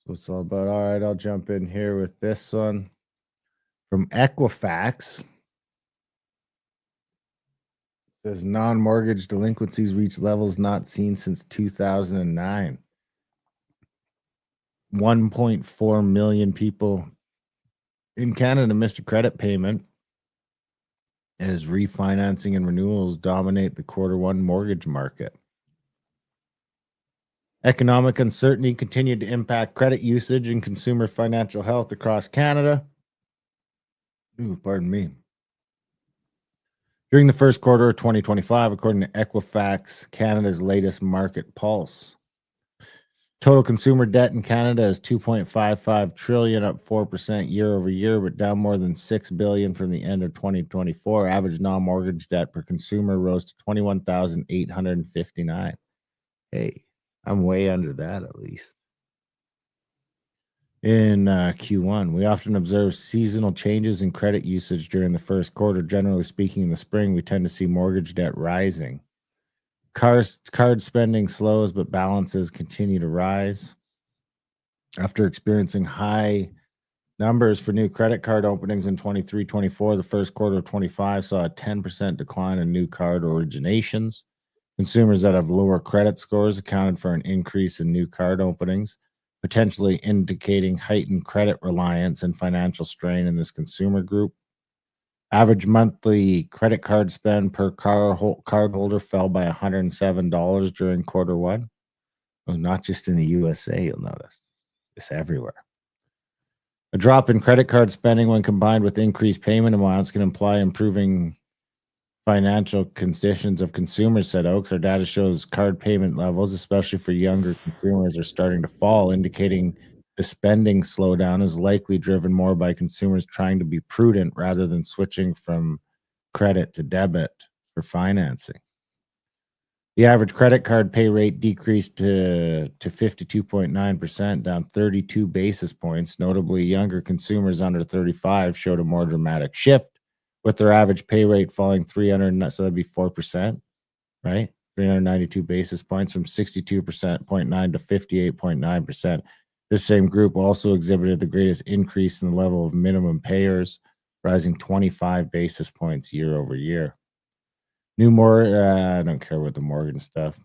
So it's all about. All right, I'll jump in here with this one from Equifax. It says non-mortgage delinquencies reach levels not seen since 2009. 1.4 million people in Canada missed a credit payment as refinancing and renewals dominate the quarter one mortgage market. Economic uncertainty continued to impact credit usage and consumer financial health across Canada. Pardon me. During the first quarter of 2025, according to Equifax Canada's latest market pulse, total consumer debt in Canada is 2.55 trillion, up 4% year over year, but down more than 6 billion from the end of 2024. Average non-mortgage debt per consumer rose to 21,859. Hey, I'm way under that at least. In Q1, we often observe seasonal changes in credit usage during the first quarter. Generally speaking, in the spring, we tend to see mortgage debt rising. Card spending slows, but balances continue to rise. After experiencing high numbers for new credit card openings in 23-24, the first quarter of 25 saw a 10% decline in new card originations. Consumers that have lower credit scores accounted for an increase in new card openings, potentially indicating heightened credit reliance and financial strain in this consumer group. Average monthly credit card spend per cardholder fell by $107 during quarter one. Well, not just in the USA, you'll notice. It's everywhere. A drop in credit card spending when combined with increased payment amounts can imply improving financial conditions of consumers, said Oakes. Our data shows card payment levels, especially for younger consumers, are starting to fall, indicating the spending slowdown is likely driven more by consumers trying to be prudent rather than switching from credit to debit for financing. The average credit card pay rate decreased to 52.9%, down 32 basis points. Notably, younger consumers under 35 showed a more dramatic shift, with their average pay rate falling 300, so that'd be 4%, right? 392 basis points from 62.9% to 58.9%. This same group also exhibited the greatest increase in the level of minimum payers, rising 25 basis points year over year. I don't care about the mortgage stuff.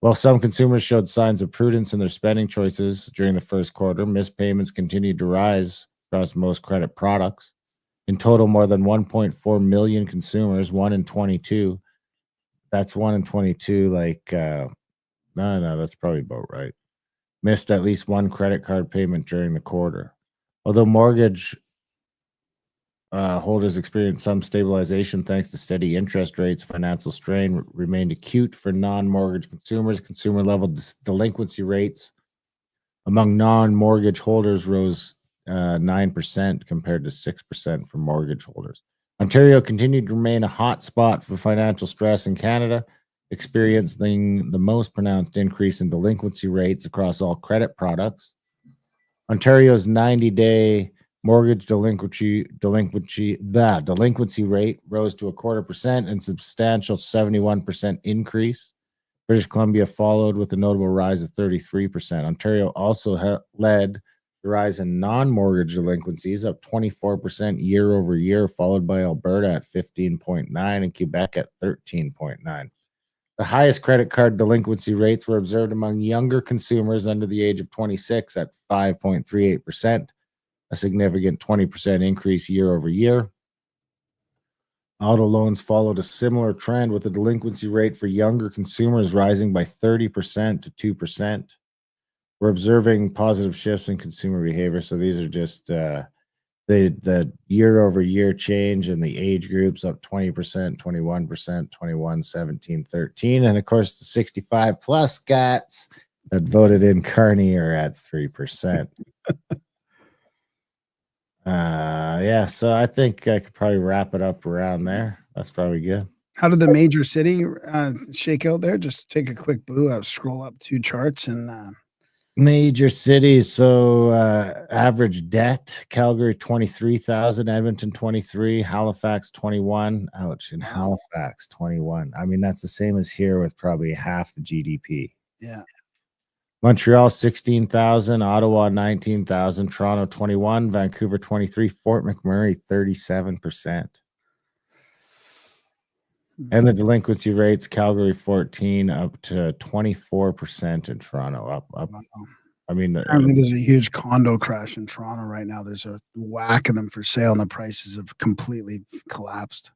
While some consumers showed signs of prudence in their spending choices during the first quarter, missed payments continued to rise across most credit products. In total, more than 1.4 million consumers, 1 in 22. That's 1 in 22. No, that's probably about right. Missed at least one credit card payment during the quarter. Although mortgage holders experienced some stabilization thanks to steady interest rates, financial strain remained acute for non-mortgage consumers. Consumer level delinquency rates among non-mortgage holders rose 9% compared to 6% for mortgage holders. Ontario continued to remain a hot spot for financial stress in Canada, experiencing the most pronounced increase in delinquency rates across all credit products. Ontario's 90-day mortgage delinquency rate rose to 0.25% and substantial 71% increase. British Columbia followed with a notable rise of 33%. Ontario also led the rise in non-mortgage delinquencies, up 24% year over year, followed by Alberta at 15.9% and Quebec at 13.9%. The highest credit card delinquency rates were observed among younger consumers under the age of 26 at 5.38%, a significant 20% increase year over year. Auto loans followed a similar trend, with the delinquency rate for younger consumers rising by 30% to 2%. We're observing positive shifts in consumer behavior. So these are just the year over year change in the age groups, up 20%, 21%, 21, 17, 13. And of course, the 65 plus cats that voted in Carney are at 3%. Yeah, so I think I could probably wrap it up around there. That's probably good. How did the major city shake out there? Just take a quick scroll up 2 charts and major cities. So average debt: Calgary 23,000, Edmonton 23, Halifax 21. Ouch! In Halifax 21. I mean, that's the same as here with probably half the GDP. Yeah. Montreal 16,000, Ottawa 19,000, Toronto 21, Vancouver 23, Fort McMurray 37%. And the delinquency rates, Calgary 14 up to 24% in Toronto. Up. Wow. I mean, Apparently there's a huge condo crash in Toronto right now. There's a whack of them for sale, and the prices have completely collapsed.